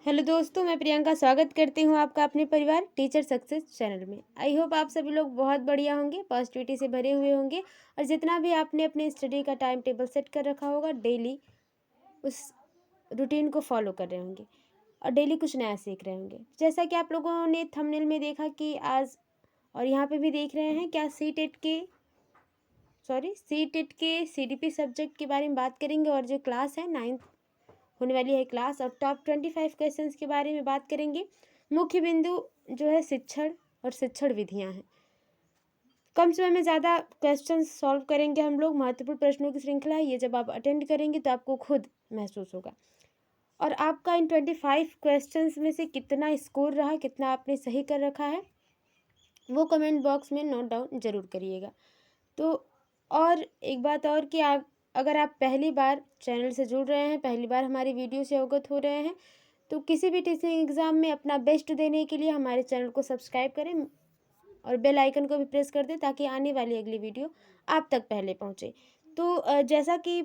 Hello दोस्तों, मैं प्रियंका स्वागत करती हूँ आपका अपने परिवार टीचर सक्सेस चैनल में। आई होप आप सभी लोग बहुत बढ़िया होंगे, पॉजिटिविटी से भरे हुए होंगे और जितना भी आपने अपने स्टडी का टाइम टेबल सेट कर रखा होगा डेली उस रूटीन को फॉलो कर रहे होंगे और डेली कुछ नया सीख रहे होंगे। जैसा कि आप लोगों ने थंबनेल में देखा कि आज और यहाँ पे भी देख रहे हैं क्या सी टेट के CDP सब्जेक्ट के बारे में बात करेंगे और जो क्लास है 9th होने वाली है क्लास और टॉप 25 क्वेश्चंस के बारे में बात करेंगे। मुख्य बिंदु जो है शिक्षण और शिक्षण विधियां हैं। कम समय में ज़्यादा क्वेश्चंस सॉल्व करेंगे हम लोग। महत्वपूर्ण प्रश्नों की श्रृंखला है ये, जब आप अटेंड करेंगे तो आपको खुद महसूस होगा। और आपका इन 25 क्वेश्चंस में से कितना स्कोर रहा, कितना आपने सही कर रखा है, वो कमेंट बॉक्स में नोट डाउन ज़रूर करिएगा। तो और एक बात और कि अगर आप पहली बार चैनल से जुड़ रहे हैं, पहली बार हमारी वीडियो से अवगत हो रहे हैं, तो किसी भी टीचिंग एग्ज़ाम में अपना बेस्ट देने के लिए हमारे चैनल को सब्सक्राइब करें और बेल आइकन को भी प्रेस कर दें ताकि आने वाली अगली वीडियो आप तक पहले पहुंचे। तो जैसा कि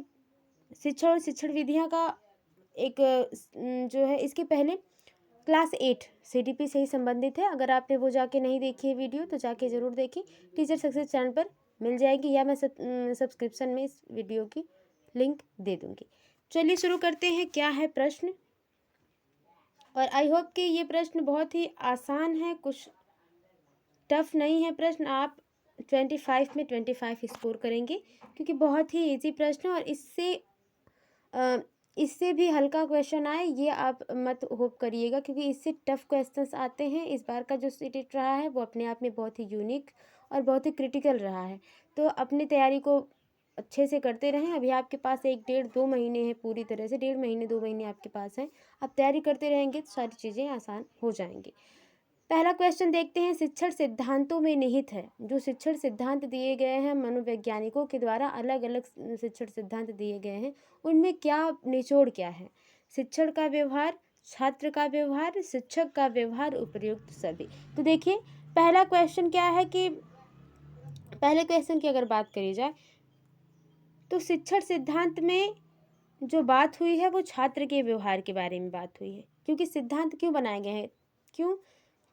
शिक्षण और शिक्षण विधियां का एक जो है, इसके पहले क्लास 8 CDP से ही संबंधित है। अगर आपने वो जाके नहीं देखी है वीडियो तो जाके ज़रूर देखी, टीचर सक्सेस चैनल पर मिल जाएगी या मैं सब्सक्रिप्शन में इस वीडियो की लिंक दे दूँगी। चलिए शुरू करते हैं। क्या है प्रश्न, और आई होप कि ये प्रश्न बहुत ही आसान है, कुछ टफ नहीं है प्रश्न। आप 25 में 25 स्कोर करेंगे क्योंकि बहुत ही इजी प्रश्न, और इससे भी हल्का क्वेश्चन आए ये आप मत होप करिएगा, क्योंकि इससे टफ क्वेश्चंस आते हैं। इस बार का जो सीटेट रहा है वो अपने आप में बहुत ही यूनिक और बहुत ही क्रिटिकल रहा है। तो अपनी तैयारी को अच्छे से करते रहें। अभी आपके पास 1-1.5-2 महीने हैं, पूरी तरह से 1.5 महीने 2 महीने आपके पास हैं। आप तैयारी करते रहेंगे तो सारी चीज़ें आसान हो जाएंगी। पहला क्वेश्चन देखते हैं। शिक्षण सिद्धांतों में निहित है। जो शिक्षण सिद्धांत दिए गए हैं मनोवैज्ञानिकों के द्वारा, अलग अलग शिक्षण सिद्धांत दिए गए हैं, उनमें क्या निचोड़ क्या है? शिक्षण का व्यवहार, छात्र का व्यवहार, शिक्षक का व्यवहार, उपयुक्त सभी। तो देखिए पहला क्वेश्चन क्या है कि पहले क्वेश्चन की अगर बात करी जाए तो शिक्षण सिद्धांत में जो बात हुई है वो छात्र के व्यवहार के बारे में बात हुई है। क्योंकि सिद्धांत क्यों बनाए गए हैं?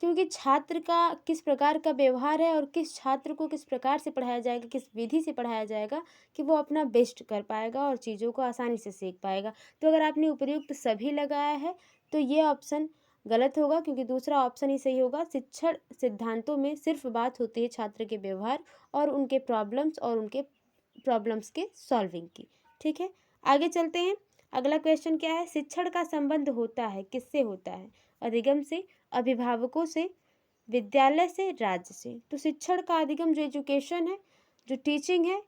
क्योंकि छात्र का किस प्रकार का व्यवहार है और किस छात्र को किस प्रकार से पढ़ाया जाएगा, किस विधि से पढ़ाया जाएगा कि वो अपना बेस्ट कर पाएगा और चीज़ों को आसानी से सीख पाएगा। तो अगर आपने उपयुक्त सभी लगाया है तो ये ऑप्शन गलत होगा, क्योंकि दूसरा ऑप्शन ही सही होगा। शिक्षण सिद्धांतों में सिर्फ बात होती है छात्र के व्यवहार और उनके प्रॉब्लम्स के सॉल्विंग की। ठीक है, आगे चलते हैं। अगला क्वेश्चन क्या है? शिक्षण का संबंध होता है, किससे होता है? अधिगम से, अभिभावकों से, विद्यालय से, राज्य से। तो शिक्षण का अधिगम जो एजुकेशन है, जो टीचिंग है,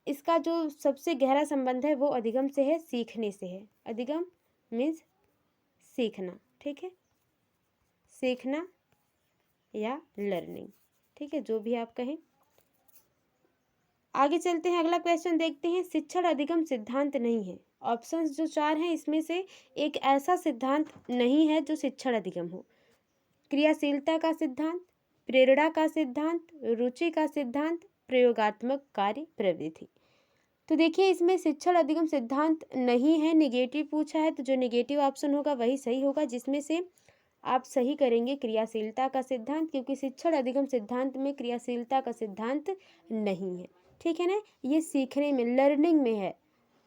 इसका जो सबसे गहरा संबंध है वो अधिगम से है, सीखने से है। अधिगम मीन्स सीखना। ठीक है, सीखना या लर्निंग, ठीक है, जो भी आप कहें। आगे चलते हैं, अगला क्वेश्चन देखते हैं। शिक्षण अधिगम सिद्धांत नहीं है। ऑप्शंस जो 4 हैं इसमें से एक ऐसा सिद्धांत नहीं है जो शिक्षण अधिगम हो। क्रियाशीलता का सिद्धांत, प्रेरणा का सिद्धांत, रुचि का सिद्धांत, प्रयोगात्मक कार्य प्रवृत्ति। तो देखिए इसमें शिक्षण अधिगम सिद्धांत नहीं है, निगेटिव पूछा है, तो जो निगेटिव ऑप्शन होगा वही सही होगा, जिसमें से आप सही करेंगे क्रियाशीलता का सिद्धांत, क्योंकि शिक्षण अधिगम सिद्धांत में क्रियाशीलता का सिद्धांत नहीं है। ठीक है ना, ये सीखने में, लर्निंग में है,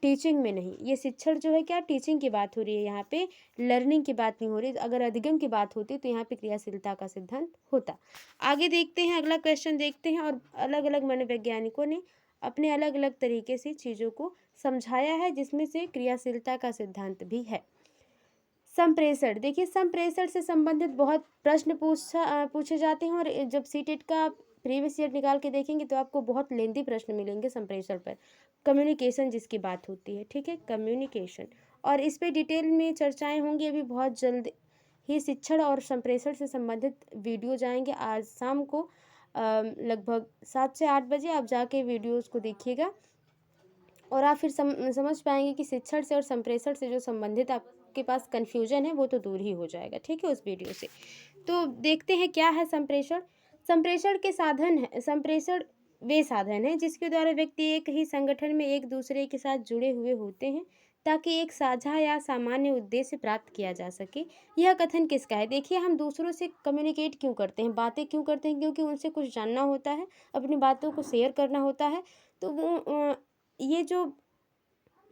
टीचिंग में नहीं। ये शिक्षण जो है क्या, टीचिंग की बात हो रही है, यहाँ पे लर्निंग की बात नहीं हो रही। अगर अधिगम की बात होती तो यहाँ पे क्रियाशीलता का सिद्धांत होता। आगे देखते हैं, अगला क्वेश्चन देखते हैं। और अलग अलग मनोवैज्ञानिकों ने अपने अलग अलग तरीके से चीज़ों को समझाया है, जिसमें से क्रियाशीलता का सिद्धांत भी है। संप्रेषण, देखिए संप्रेषण से संबंधित बहुत प्रश्न पूछे जाते हैं, और जब सीटेट का प्रीवियस ईयर निकाल के देखेंगे तो आपको बहुत लेंथी प्रश्न मिलेंगे संप्रेषण पर। कम्युनिकेशन जिसकी बात होती है, ठीक है, कम्युनिकेशन, और इस पे डिटेल में चर्चाएं होंगी अभी बहुत जल्द ही। शिक्षण और संप्रेषण से संबंधित वीडियो जाएंगे आज शाम को लगभग 7 से 8 बजे। आप जाके वीडियोज़ को देखिएगा और आप फिर समझ पाएंगे कि शिक्षण से और संप्रेषण से जो संबंधित आपके पास कन्फ्यूजन है वो तो दूर ही हो जाएगा, ठीक है, उस वीडियो से। तो देखते हैं क्या है संप्रेषण। संप्रेषण के साधन है, संप्रेषण वे साधन हैं जिसके द्वारा व्यक्ति एक ही संगठन में एक दूसरे के साथ जुड़े हुए होते हैं, ताकि एक साझा या सामान्य उद्देश्य प्राप्त किया जा सके। यह कथन किसका है? देखिए, हम दूसरों से कम्युनिकेट क्यों करते हैं, बातें क्यों करते हैं? क्योंकि उनसे कुछ जानना होता है, अपनी बातों को शेयर करना होता है। तो ये जो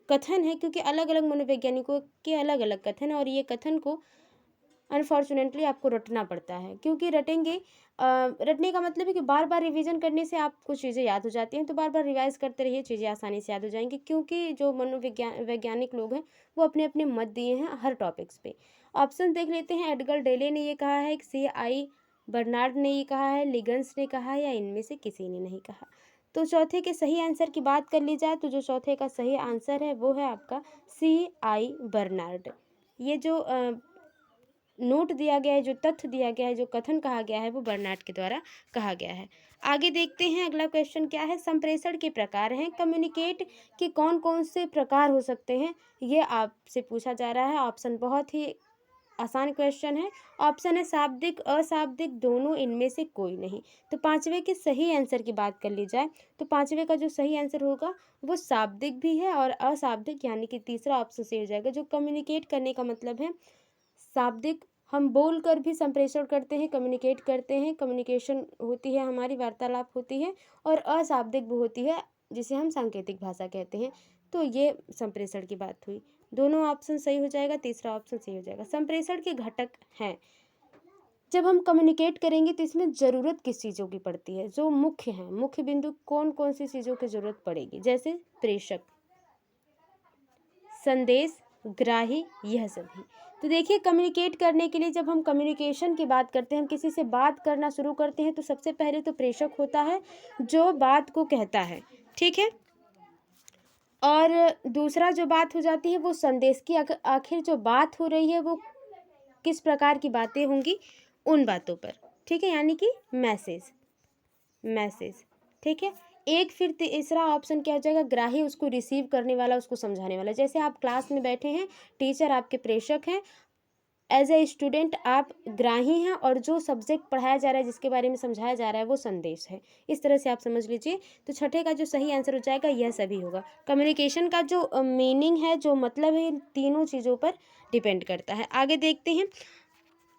कथन है, क्योंकि अलग अलग मनोवैज्ञानिकों के अलग अलग कथन है, और ये कथन को अनफॉर्चुनेटली आपको रटना पड़ता है, क्योंकि रटने का मतलब है कि बार बार रिवीजन करने से आपको चीज़ें याद हो जाती हैं। तो बार बार रिवाइज करते रहिए, चीज़ें आसानी से याद हो जाएंगी, क्योंकि जो वैज्ञानिक लोग हैं वो अपने अपने मत दिए हैं हर टॉपिक्स पे। ऑप्शन देख लेते हैं। एडगर डेले ने ये कहा है, C.I. बर्नार्ड ने ये कहा है, लिगन्स ने कहा है, या इनमें से किसी ने नहीं कहा। तो चौथे के सही आंसर की बात कर ली जाए तो जो चौथे का सही आंसर है वो है आपका C.I. बर्नार्ड। ये जो नोट दिया गया है, जो तथ्य दिया गया है, जो कथन कहा गया है, वो बर्नार्ड के द्वारा कहा गया है। आगे देखते हैं, अगला क्वेश्चन क्या है। संप्रेषण के प्रकार हैं, कम्युनिकेट के कौन कौन से प्रकार हो सकते हैं, ये आपसे पूछा जा रहा है। ऑप्शन बहुत ही आसान क्वेश्चन है। ऑप्शन है शाब्दिक, अशाब्दिक, दोनों, इनमें से कोई नहीं। तो पांचवे के सही आंसर की बात कर ली जाए तो पांचवे का जो सही आंसर होगा वो शाब्दिक भी है और अशाब्दिक, यानी कि तीसरा ऑप्शन सही हो जाएगा। जो कम्युनिकेट करने का मतलब है, शाब्दिक हम बोल कर भी संप्रेषण करते हैं, कम्युनिकेट करते हैं, कम्युनिकेशन होती है, हमारी वार्तालाप होती है। और अशाब्दिक भी होती है, जिसे हम सांकेतिक भाषा कहते हैं। तो ये संप्रेषण की बात हुई। दोनों ऑप्शन सही हो जाएगा, तीसरा ऑप्शन सही हो जाएगा। संप्रेषण के घटक हैं, जब हम कम्युनिकेट करेंगे तो इसमें ज़रूरत किस चीज़ों की पड़ती है, जो मुख्य हैं, मुख्य बिंदु कौन कौन सी चीज़ों की ज़रूरत पड़ेगी, जैसे प्रेषक, संदेश, ग्राही, यह सभी। तो देखिए, कम्युनिकेट करने के लिए जब हम कम्युनिकेशन की बात करते हैं, हम किसी से बात करना शुरू करते हैं, तो सबसे पहले तो प्रेषक होता है जो बात को कहता है, ठीक है। और दूसरा जो बात हो जाती है वो संदेश की, आखिर जो बात हो रही है वो किस प्रकार की बातें होंगी, उन बातों पर, ठीक है, यानी कि मैसेज, ठीक है। एक फिर तीसरा ऑप्शन क्या हो जाएगा, ग्राही, उसको रिसीव करने वाला, उसको समझाने वाला। जैसे आप क्लास में बैठे हैं, टीचर आपके प्रेषक हैं, एज ए स्टूडेंट आप ग्राही हैं, और जो सब्जेक्ट पढ़ाया जा रहा है, जिसके बारे में समझाया जा रहा है, वो संदेश है। इस तरह से आप समझ लीजिए। तो छठे का जो सही आंसर हो जाएगा यह सभी होगा। कम्युनिकेशन का जो मीनिंग है, जो मतलब है, इन तीनों चीज़ों पर डिपेंड करता है। आगे देखते हैं,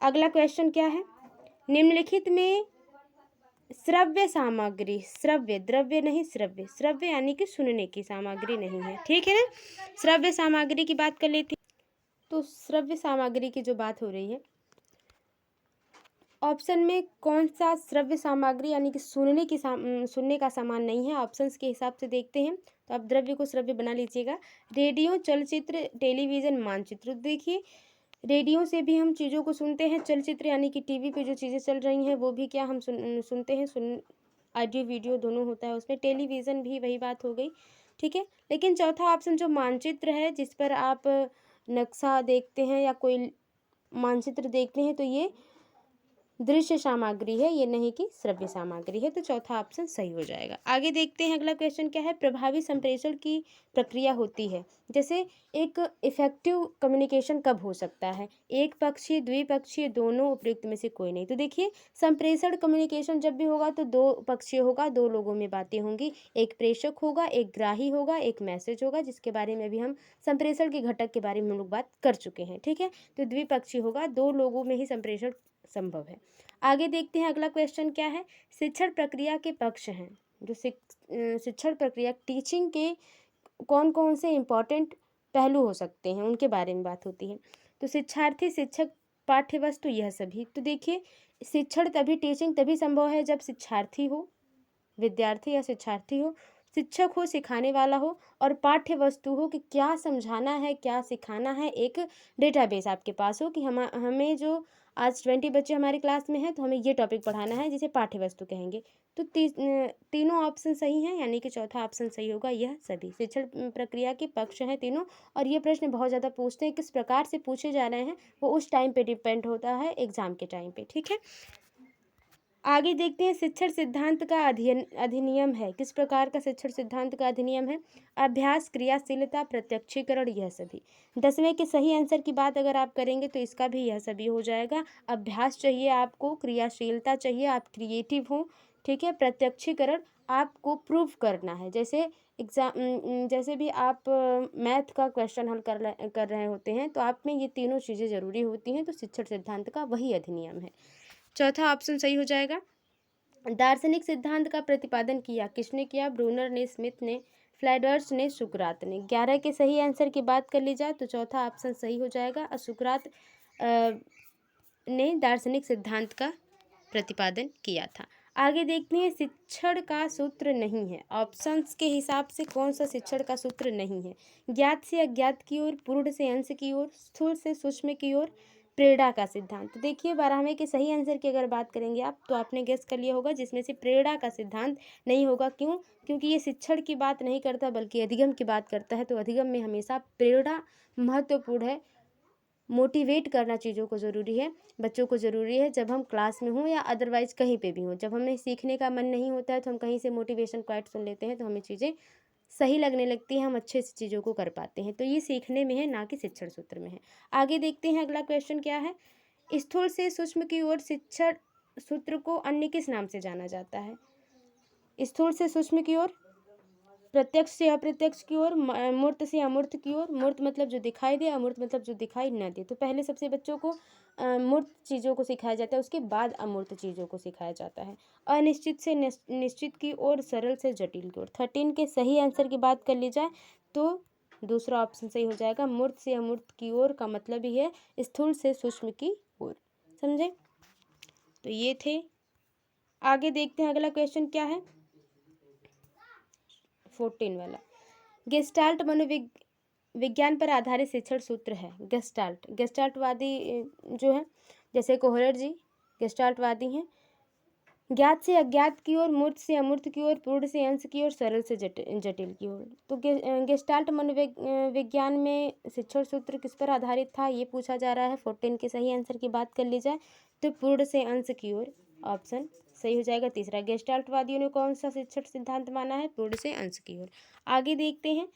अगला क्वेश्चन क्या है। निम्नलिखित में श्रव्य सामग्री, श्रव्य, द्रव्य नहीं, श्रव्य, श्रव्य यानी कि सुनने की सामग्री नहीं है, ठीक है ना। श्रव्य सामग्री की बात कर लेते हैं। तो श्रव्य सामग्री की जो बात हो रही है, ऑप्शन में कौन सा श्रव्य सामग्री यानी कि सुनने का सामान नहीं है, ऑप्शंस के हिसाब से देखते हैं। तो आप द्रव्य को श्रव्य बना लीजिएगा। रेडियो, चलचित्र, टेलीविज़न, मानचित्र। देखिए, रेडियो से भी हम चीज़ों को सुनते हैं, चलचित्र यानी कि टीवी पे जो चीज़ें चल रही हैं वो भी क्या हम सुनते हैं, ऑडियो वीडियो दोनों होता है उसमें। टेलीविज़न भी वही बात हो गई, ठीक है। लेकिन चौथा ऑप्शन जो मानचित्र है, जिस पर आप नक्शा देखते हैं या कोई मानचित्र देखते हैं, तो ये दृश्य सामग्री है, ये नहीं कि श्रव्य सामग्री है। तो चौथा ऑप्शन सही हो जाएगा। आगे देखते हैं, अगला क्वेश्चन क्या है। प्रभावी संप्रेषण की प्रक्रिया होती है, जैसे एक इफेक्टिव कम्युनिकेशन कब हो सकता है, एक पक्षीय, द्विपक्षीय, दोनों, उपयुक्त में से कोई नहीं। तो देखिए, संप्रेषण कम्युनिकेशन जब भी होगा तो दो पक्षीय होगा, दो लोगों में बातें होंगी, एक प्रेषक होगा, एक ग्राही होगा, एक मैसेज होगा, जिसके बारे में भी हम संप्रेषण के घटक के बारे में हम लोग बात कर चुके हैं, ठीक है। तो द्विपक्षीय होगा, दो लोगों में ही संप्रेषण संभव है। आगे देखते हैं, अगला क्वेश्चन क्या है। शिक्षण प्रक्रिया के पक्ष हैं, जो शिक्षण प्रक्रिया, टीचिंग के कौन कौन से इम्पोर्टेंट पहलू हो सकते हैं, उनके बारे में बात होती है। तो शिक्षार्थी, शिक्षक, पाठ्य वस्तु, यह सभी। तो देखिए, शिक्षण तभी, टीचिंग तभी संभव है जब शिक्षार्थी हो, विद्यार्थी या शिक्षार्थी हो, शिक्षक हो, सिखाने वाला हो, और पाठ्य वस्तु हो कि क्या समझाना है, क्या सिखाना है, एक डेटाबेस आपके पास हो कि हमें जो आज 20 बच्चे हमारी क्लास में हैं तो हमें ये टॉपिक पढ़ाना है, जिसे पाठ्य वस्तु कहेंगे। तो तीनों ऑप्शन सही हैं, यानी कि चौथा ऑप्शन सही होगा, यह सभी। शिक्षण प्रक्रिया के पक्ष हैं तीनों। और ये प्रश्न बहुत ज़्यादा पूछते हैं, किस प्रकार से पूछे जा रहे हैं वो उस टाइम पे डिपेंड होता है, एग्जाम के टाइम पे, ठीक है। आगे देखते हैं, शिक्षण सिद्धांत का अधिनियम है, किस प्रकार का शिक्षण सिद्धांत का अधिनियम है। अभ्यास, क्रियाशीलता, प्रत्यक्षीकरण, यह सभी। 10वें के सही आंसर की बात अगर आप करेंगे तो इसका भी यह सभी हो जाएगा। अभ्यास चाहिए आपको, क्रियाशीलता चाहिए, आप क्रिएटिव हो, ठीक है। प्रत्यक्षीकरण, आपको प्रूव करना है, जैसे जैसे भी आप मैथ का क्वेश्चन हल कर रहे होते हैं तो आप में ये तीनों चीज़ें ज़रूरी होती हैं, तो शिक्षण सिद्धांत का वही अधिनियम है। चौथा ऑप्शन सही हो जाएगा। दार्शनिक सिद्धांत का प्रतिपादन किया किसने किया? ब्रूनर ने, स्मिथ ने, फ्लैडर्स ने, सुकरात ने। 11 के सही आंसर की बात कर ली जाए तो चौथा ऑप्शन सही हो जाएगा। सुकरात ने दार्शनिक सिद्धांत का प्रतिपादन किया था। आगे देखते हैं, शिक्षण का सूत्र नहीं है। ऑप्शंस के हिसाब से कौन सा शिक्षण का सूत्र नहीं है? ज्ञात से अज्ञात की ओर, पूर्ण से अंश की ओर, स्थूल से सूक्ष्म की ओर, प्रेरणा का सिद्धांत। तो देखिए 12वें के सही आंसर की अगर बात करेंगे आप तो आपने गेस कर लिया होगा जिसमें से प्रेरणा का सिद्धांत नहीं होगा। क्यों? क्योंकि ये शिक्षण की बात नहीं करता बल्कि अधिगम की बात करता है। तो अधिगम में हमेशा प्रेरणा महत्वपूर्ण है। मोटिवेट करना चीज़ों को ज़रूरी है, बच्चों को ज़रूरी है। जब हम क्लास में हों या अदरवाइज़ कहीं पे भी हों, जब हमें सीखने का मन नहीं होता है तो हम कहीं से मोटिवेशन क्वाइट सुन लेते हैं तो हमें चीज़ें सही लगने लगती हैं, हम अच्छे से चीज़ों को कर पाते हैं। तो ये सीखने में है, ना कि शिक्षण सूत्र में है। आगे देखते हैं अगला क्वेश्चन क्या है। स्थूल से सूक्ष्म की ओर शिक्षण सूत्र को अन्य किस नाम से जाना जाता है? स्थूल से सूक्ष्म की ओर, प्रत्यक्ष से अप्रत्यक्ष की ओर, मूर्त से अमूर्त की ओर। मूर्त मतलब जो दिखाई दे, अमूर्त मतलब जो दिखाई न दे। तो पहले सबसे बच्चों को मूर्त चीज़ों को सिखाया जाता है, उसके बाद अमूर्त चीज़ों को सिखाया जाता है। अनिश्चित से निश्चित की ओर, सरल से जटिल की ओर। 13 के सही आंसर की बात कर ली जाए तो दूसरा ऑप्शन सही हो जाएगा। मूर्त से अमूर्त की ओर का मतलब ही है स्थूल से सूक्ष्म की ओर। समझे? तो ये थे। आगे देखते हैं अगला क्वेश्चन क्या है। 14 वाला, गेस्टाल्ट विज्ञान पर आधारित शिक्षण सूत्र है। गेस्टाल्टवादी जो है, जैसे कोहलर जी गेस्टाल्टवादी हैं। ज्ञात से अज्ञात की ओर, मूर्त से अमूर्त की ओर, पूर्ण से अंश की ओर, सरल से जटिल की ओर। तो गेस्टाल्ट विज्ञान में शिक्षण सूत्र किस पर आधारित था ये पूछा जा रहा है। 14 के सही आंसर की बात कर ली जाए तो पूर्ण से अंश की ओर ऑप्शन सही हो जाएगा। तीसरा, गेस्टाल्टवादियों ने कौन सा शिक्षण सिद्धांत माना है? पूर्ण से अंश की ओर। आगे देखते हैं,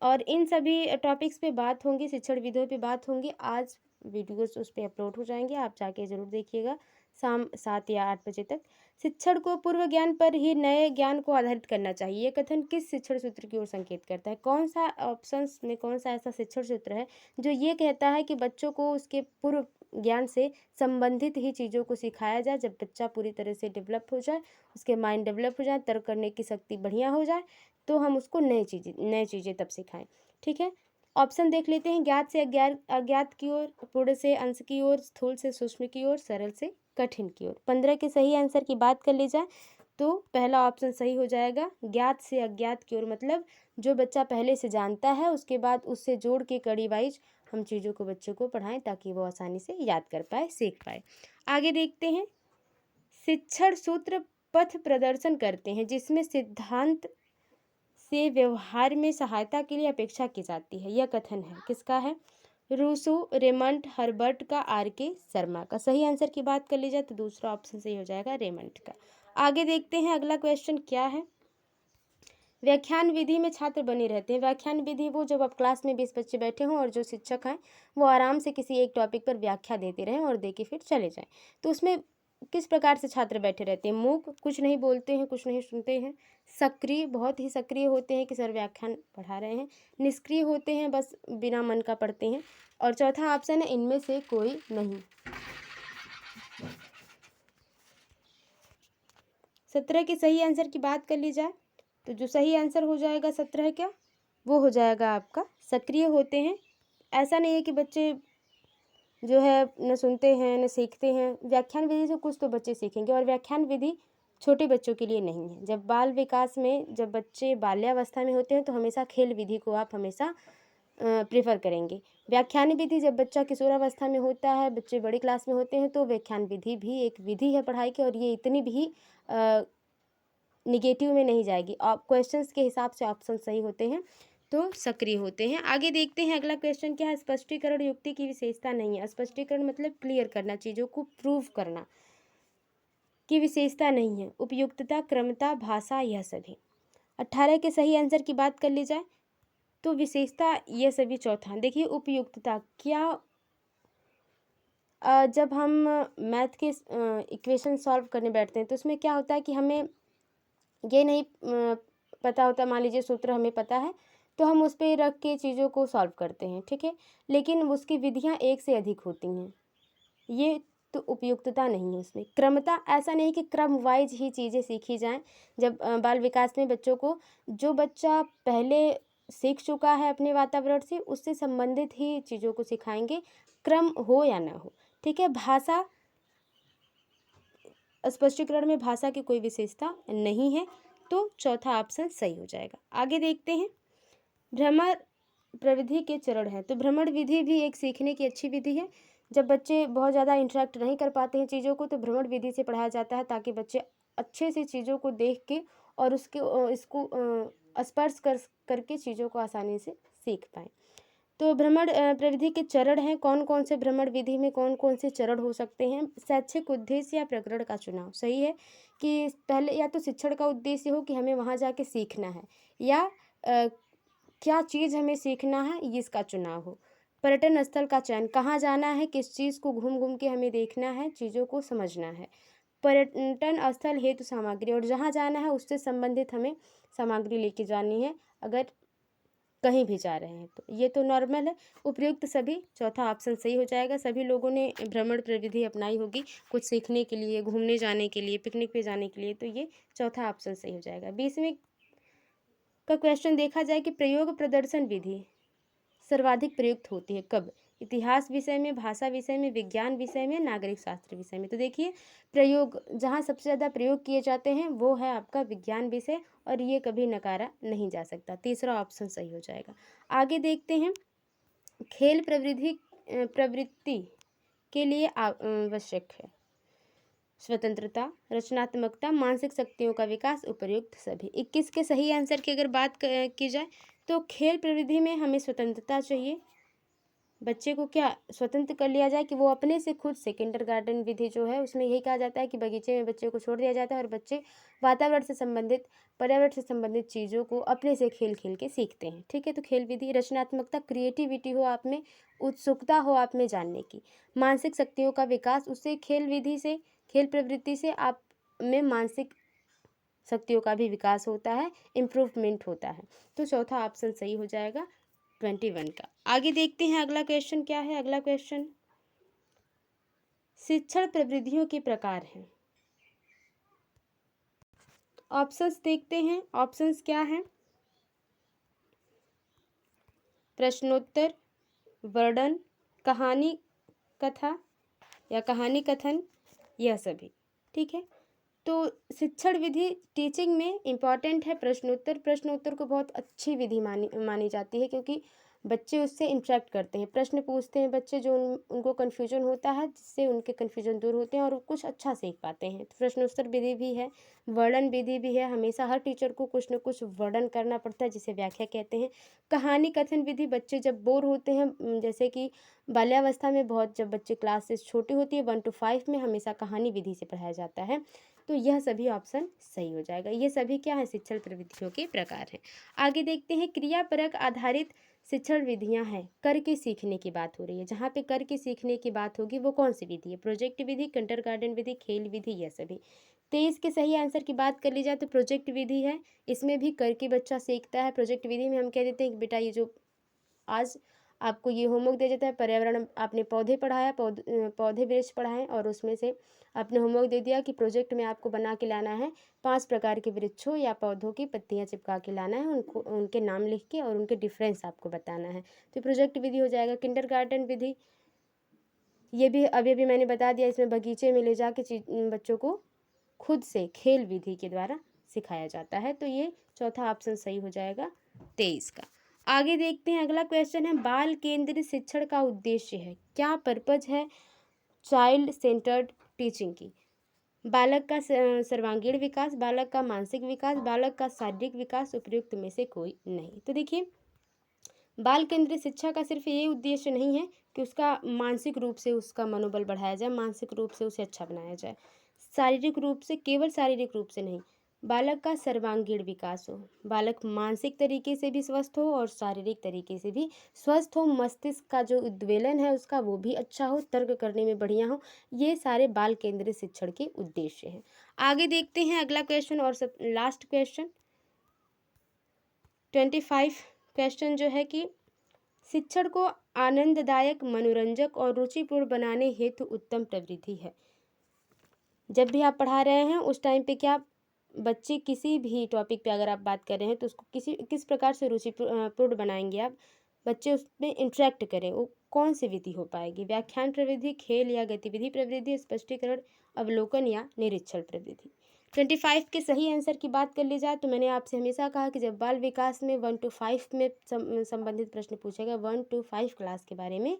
और इन सभी टॉपिक्स पे बात होंगी, शिक्षण विधियों पे बात होंगी। आज वीडियोस उस पर अपलोड हो जाएंगे, आप जाके ज़रूर देखिएगा शाम 7 या 8 बजे तक। शिक्षण को पूर्व ज्ञान पर ही नए ज्ञान को आधारित करना चाहिए, ये कथन किस शिक्षण सूत्र की ओर संकेत करता है? कौन सा ऑप्शंस में कौन सा ऐसा शिक्षण सूत्र है जो ये कहता है कि बच्चों को उसके पूर्व ज्ञान से संबंधित ही चीज़ों को सिखाया जाए? जब बच्चा पूरी तरह से डेवलप हो जाए, उसके माइंड डेवलप हो जाए, तर्क करने की शक्ति बढ़िया हो जाए, तो हम उसको नई चीज़ें तब सिखाएं। ठीक है, ऑप्शन देख लेते हैं। ज्ञात से अज्ञात की ओर, पूर्ण से अंश की ओर, स्थूल से सूक्ष्म की ओर, सरल से कठिन की ओर। 15 के सही आंसर की बात कर ली जाए तो पहला ऑप्शन सही हो जाएगा। ज्ञात से अज्ञात की ओर मतलब जो बच्चा पहले से जानता है उसके बाद उससे जोड़ के कड़ी वाइज हम चीज़ों को बच्चों को पढ़ाएं ताकि वो आसानी से याद कर पाए, सीख पाए। आगे देखते हैं, शिक्षण सूत्र पथ प्रदर्शन करते हैं जिसमें सिद्धांत से व्यवहार में सहायता के लिए अपेक्षा की जाती है, यह कथन है किसका है? रूसो, रेमंड, हर्बर्ट का, आर के शर्मा का। सही आंसर की बात कर ली जाए तो दूसरा ऑप्शन सही हो जाएगा, रेमंड का। आगे देखते हैं अगला क्वेश्चन क्या है। व्याख्यान विधि में छात्र बने रहते हैं। व्याख्यान विधि वो जब आप क्लास में 20 बच्चे बैठे हों और जो शिक्षक हैं वो आराम से किसी एक टॉपिक पर व्याख्या देते रहें और दे के फिर चले जाएं, तो उसमें किस प्रकार से छात्र बैठे रहते हैं? मूक, कुछ नहीं बोलते हैं, कुछ नहीं सुनते हैं। सक्रिय, बहुत ही सक्रिय होते हैं कि सर व्याख्यान पढ़ा रहे हैं। निष्क्रिय होते हैं, बस बिना मन का पढ़ते हैं। और चौथा ऑप्शन है इनमें से कोई नहीं। 17 के सही आंसर की बात कर ली जाए तो जो सही आंसर हो जाएगा 17 क्या, वो हो जाएगा आपका सक्रिय होते हैं। ऐसा नहीं है कि बच्चे जो है न सुनते हैं न सीखते हैं। व्याख्यान विधि से कुछ तो बच्चे सीखेंगे, और व्याख्यान विधि छोटे बच्चों के लिए नहीं है। जब बाल विकास में, जब बच्चे बाल्यावस्था में होते हैं तो हमेशा खेल विधि को आप हमेशा प्रेफर करेंगे। व्याख्यान विधि जब बच्चा किशोरावस्था में होता है, बच्चे बड़ी क्लास में होते हैं, तो व्याख्यान विधि भी एक विधि है पढ़ाई की, और ये इतनी भी निगेटिव में नहीं जाएगी। आप क्वेश्चंस के हिसाब से ऑप्शन सही होते हैं तो सक्रिय होते हैं। आगे देखते हैं अगला क्वेश्चन क्या है। स्पष्टीकरण युक्ति की विशेषता नहीं है। स्पष्टीकरण मतलब क्लियर करना, चीज़ों को प्रूव करना की विशेषता नहीं है। उपयुक्तता, क्रमता, भाषा, यह सभी। 18 के सही आंसर की बात कर ली जाए तो विशेषता यह सभी चौथा। देखिए उपयुक्तता क्या, जब हम मैथ के इक्वेशन सॉल्व करने बैठते हैं तो उसमें क्या होता है कि हमें ये नहीं पता होता है, मान लीजिए सूत्र हमें पता है तो हम उस पे रख के चीज़ों को सॉल्व करते हैं, ठीक है। लेकिन उसकी विधियाँ एक से अधिक होती हैं, ये तो उपयुक्तता नहीं है उसमें। क्रमता, ऐसा नहीं कि क्रम वाइज ही चीज़ें सीखी जाएँ। जब बाल विकास में बच्चों को, जो बच्चा पहले सीख चुका है अपने वातावरण से, उससे संबंधित ही चीज़ों को सिखाएँगे, क्रम हो या ना हो, ठीक है। भाषा, स्पष्टीकरण में भाषा की कोई विशेषता नहीं है, तो चौथा ऑप्शन सही हो जाएगा। आगे देखते हैं, भ्रमण प्रविधि के चरण हैं। तो भ्रमण विधि भी एक सीखने की अच्छी विधि है। जब बच्चे बहुत ज़्यादा इंटरेक्ट नहीं कर पाते हैं चीज़ों को, तो भ्रमण विधि से पढ़ाया जाता है, ताकि बच्चे अच्छे से चीज़ों को देख के और इसको स्पर्श करके चीज़ों को आसानी से सीख पाएँ। तो भ्रमण प्रविधि के चरण हैं, कौन कौन से भ्रमण विधि में कौन कौन से चरण हो सकते हैं। शैक्षिक उद्देश्य या प्रकरण का चुनाव, सही है कि पहले या तो शिक्षण का उद्देश्य हो कि हमें वहाँ जाके सीखना है, या क्या चीज़ हमें सीखना है, इसका चुनाव हो। पर्यटन स्थल का चयन, कहाँ जाना है, किस चीज़ को घूम घूम के हमें देखना है, चीज़ों को समझना है। पर्यटन स्थल हेतु सामग्री, और जहाँ जाना है उससे संबंधित हमें सामग्री लेके जानी है अगर कहीं भी जा रहे हैं तो। ये तो नॉर्मल है, उपयुक्त सभी, चौथा ऑप्शन सही हो जाएगा। सभी लोगों ने भ्रमण प्रविधि अपनाई होगी कुछ सीखने के लिए, घूमने जाने के लिए, पिकनिक पे जाने के लिए, तो ये चौथा ऑप्शन सही हो जाएगा। 20वें का क्वेश्चन देखा जाए कि प्रयोग प्रदर्शन विधि सर्वाधिक प्रयुक्त होती है कब। इतिहास विषय में, भाषा विषय में, विज्ञान विषय में, नागरिक शास्त्र विषय में। तो देखिए, प्रयोग जहाँ सबसे ज़्यादा प्रयोग किए जाते हैं वो है आपका विज्ञान विषय, और ये कभी नकारा नहीं जा सकता, तीसरा ऑप्शन सही हो जाएगा। आगे देखते हैं, खेल प्रवृत्ति के लिए आवश्यक है स्वतंत्रता, रचनात्मकता, मानसिक शक्तियों का विकास, उपयुक्त सभी। 21 के सही आंसर की अगर बात की जाए तो खेल प्रविधि में हमें स्वतंत्रता चाहिए, बच्चे को क्या स्वतंत्र कर लिया जाए कि वो अपने से खुद से, किंडरगार्टन विधि जो है उसमें यही कहा जाता है कि बगीचे में बच्चे को छोड़ दिया जाता है और बच्चे वातावरण से संबंधित, पर्यावरण से संबंधित चीज़ों को अपने से खेल खेल के सीखते हैं, ठीक है। तो खेल विधि, रचनात्मकता, क्रिएटिविटी हो आप में, उत्सुकता हो आप में जानने की, मानसिक शक्तियों का विकास, उससे खेल विधि से, खेल प्रवृत्ति से आप में मानसिक शक्तियों का भी विकास होता है, इम्प्रूवमेंट होता है। तो चौथा ऑप्शन सही हो जाएगा 21 का। आगे देखते हैं अगला क्वेश्चन क्या है। अगला क्वेश्चन, शिक्षण प्रविधियों के प्रकार हैं। ऑप्शंस देखते हैं, ऑप्शंस क्या हैं, प्रश्नोत्तर, वर्णन, कहानी कथा या कहानी कथन, यह सभी, ठीक है। तो शिक्षण विधि टीचिंग में इम्पॉर्टेंट है प्रश्नोत्तर। प्रश्नोत्तर को बहुत अच्छी विधि मानी जाती है, क्योंकि बच्चे उससे इंटरेक्ट करते हैं, प्रश्न पूछते हैं बच्चे, जो उनको कन्फ्यूजन होता है, जिससे उनके कन्फ्यूजन दूर होते हैं और वो कुछ अच्छा सीख पाते हैं। तो प्रश्नोत्तर विधि भी है, वर्णन विधि भी है, हमेशा हर टीचर को कुछ न कुछ वर्णन करना पड़ता है, जिसे व्याख्या कहते हैं। कहानी कथन विधि, बच्चे जब बोर होते हैं, जैसे कि बाल्यावस्था में बहुत, जब बच्चे क्लासेस छोटी होती है 1 to 5 में, हमेशा कहानी विधि से पढ़ाया जाता है। तो यह सभी ऑप्शन सही हो जाएगा। ये सभी क्या है, शिक्षण प्रविधियों के प्रकार हैं। आगे देखते हैं, क्रियापरक आधारित शिक्षण विधियां हैं। करके सीखने की बात हो रही है, जहाँ पे करके सीखने की बात होगी वो कौन सी विधि है, प्रोजेक्ट विधि, किंडरगार्टन विधि, खेल विधि, यह सभी। 23 के सही आंसर की बात कर ली जाए तो प्रोजेक्ट विधि है, इसमें भी करके बच्चा सीखता है। प्रोजेक्ट विधि में हम कह देते हैं कि बेटा ये जो आज आपको ये होमवर्क दिया जाता है, पर्यावरण, आपने पौधे पढ़ाया, पौधे वृक्ष पढ़ाएं, और उसमें से आपने होमवर्क दे दिया कि प्रोजेक्ट में आपको बना के लाना है 5 प्रकार के वृक्षों या पौधों की पत्तियां चिपका के लाना है, उनको, उनके नाम लिख के और उनके डिफरेंस आपको बताना है। तो प्रोजेक्ट विधि हो जाएगा। किंडरगार्टन विधि, ये भी अभी मैंने बता दिया, इसमें बगीचे में ले जाके बच्चों को खुद से खेल विधि के द्वारा सिखाया जाता है। तो ये चौथा ऑप्शन सही हो जाएगा 23 का। आगे देखते हैं, अगला क्वेश्चन है, बाल केंद्रित शिक्षण का उद्देश्य है, क्या पर्पज है चाइल्ड सेंटर्ड टीचिंग की। बालक का सर्वांगीण विकास, बालक का मानसिक विकास, बालक का शारीरिक विकास, उपयुक्त में से कोई नहीं। तो देखिए, बाल केंद्रित शिक्षा का सिर्फ ये उद्देश्य नहीं है कि उसका मानसिक रूप से उसका मनोबल बढ़ाया जाए, मानसिक रूप से उसे अच्छा बनाया जाए, शारीरिक रूप से, केवल शारीरिक रूप से नहीं, बालक का सर्वांगीण विकास हो, बालक मानसिक तरीके से भी स्वस्थ हो और शारीरिक तरीके से भी स्वस्थ हो, मस्तिष्क का जो उद्वेलन है उसका वो भी अच्छा हो, तर्क करने में बढ़िया हो, ये सारे बाल केंद्रित शिक्षण के उद्देश्य हैं। आगे देखते हैं अगला क्वेश्चन और सब लास्ट क्वेश्चन, 25 क्वेश्चन जो है कि शिक्षण को आनंददायक, मनोरंजक और रुचिपूर्ण बनाने हेतु उत्तम प्रवृत्ति है। जब भी आप पढ़ा रहे हैं उस टाइम पे क्या बच्चे किसी भी टॉपिक पे अगर आप बात कर रहे हैं तो उसको किस प्रकार से रुचिपूर्ण बनाएंगे आप, बच्चे उसमें इंटरेक्ट करें, वो कौन सी विधि हो पाएगी? व्याख्यान प्रविधि, खेल या गतिविधि प्रवृत्ति, स्पष्टीकरण, अवलोकन या निरीक्षण प्रवृत्ति। 25 के सही आंसर की बात कर ली जाए तो मैंने आपसे हमेशा कहा कि जब बाल विकास में 1 to 5 में संबंधित प्रश्न पूछेगा 1 to 5 क्लास के बारे में,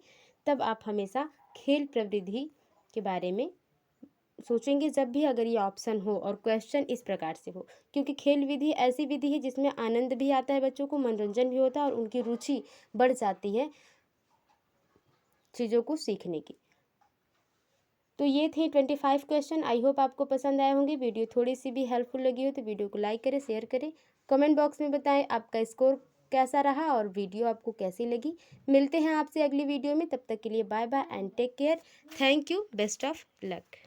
तब आप हमेशा खेल प्रवृत्ति के बारे में सोचेंगे जब भी अगर ये ऑप्शन हो और क्वेश्चन इस प्रकार से हो, क्योंकि खेल विधि ऐसी विधि है जिसमें आनंद भी आता है, बच्चों को मनोरंजन भी होता है और उनकी रुचि बढ़ जाती है चीज़ों को सीखने की। तो ये थे 25 क्वेश्चन। आई होप आपको पसंद आए होंगे। वीडियो थोड़ी सी भी हेल्पफुल लगी हो तो वीडियो को लाइक करें, शेयर करें, कमेंट बॉक्स में बताएं आपका स्कोर कैसा रहा और वीडियो आपको कैसी लगी। मिलते हैं आपसे अगली वीडियो में, तब तक के लिए bye bye and take care. Thank you, best of luck.